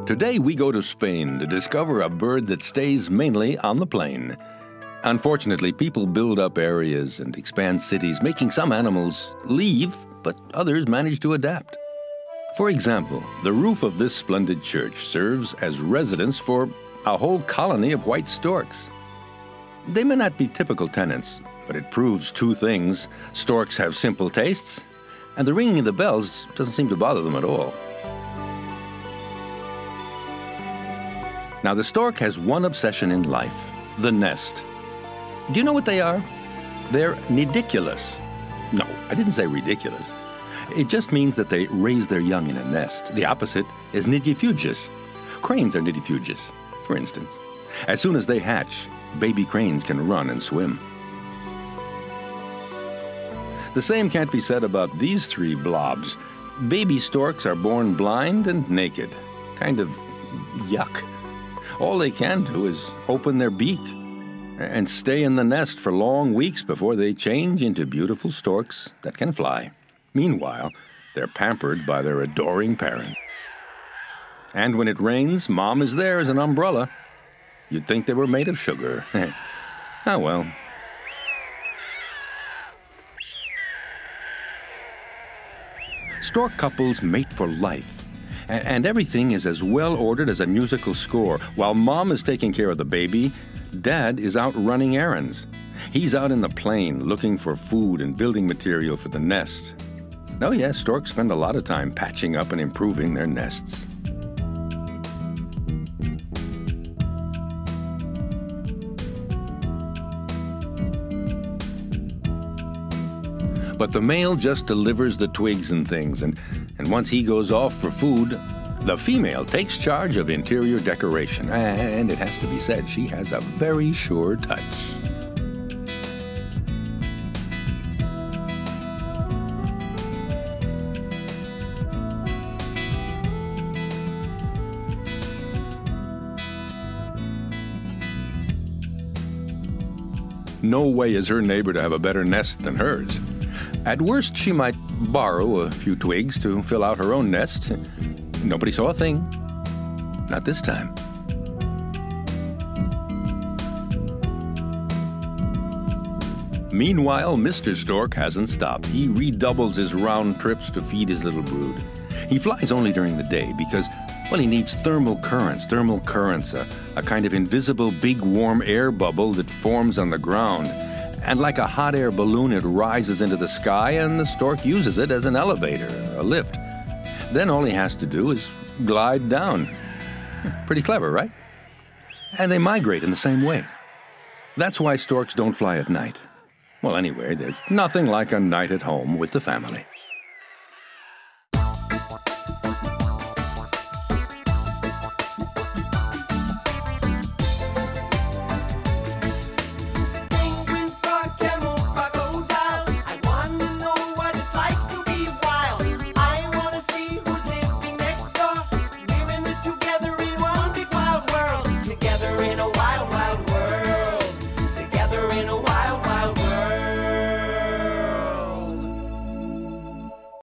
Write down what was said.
Today we go to Spain to discover a bird that stays mainly on the plain. Unfortunately, people build up areas and expand cities, making some animals leave, but others manage to adapt. For example, the roof of this splendid church serves as residence for a whole colony of white storks. They may not be typical tenants, but it proves two things. Storks have simple tastes, and the ringing of the bells doesn't seem to bother them at all. Now, the stork has one obsession in life: the nest. Do you know what they are? They're nidiculous. No, I didn't say ridiculous. It just means that they raise their young in a nest. The opposite is nidifugus. Cranes are nidifugus, for instance. As soon as they hatch, baby cranes can run and swim. The same can't be said about these three blobs. Baby storks are born blind and naked. Kind of yuck. All they can do is open their beak and stay in the nest for long weeks before they change into beautiful storks that can fly. Meanwhile, they're pampered by their adoring parent. And when it rains, Mom is there as an umbrella. You'd think they were made of sugar. Ah, well. Stork couples mate for life. And everything is as well ordered as a musical score. While Mom is taking care of the baby, Dad is out running errands. He's out in the plain looking for food and building material for the nest. Oh yes, storks spend a lot of time patching up and improving their nests. But the male just delivers the twigs and things, and once he goes off for food, the female takes charge of interior decoration. And it has to be said, she has a very sure touch. No way is her neighbor to have a better nest than hers. At worst, she might borrow a few twigs to fill out her own nest. Nobody saw a thing. Not this time. Meanwhile, Mr. Stork hasn't stopped. He redoubles his round trips to feed his little brood. He flies only during the day because, well, he needs thermal currents. Thermal currents, a kind of invisible big warm air bubble that forms on the ground. And like a hot air balloon, it rises into the sky, and the stork uses it as an elevator, a lift. Then all he has to do is glide down. Pretty clever, right? And they migrate in the same way. That's why storks don't fly at night. Well, anyway, there's nothing like a night at home with the family.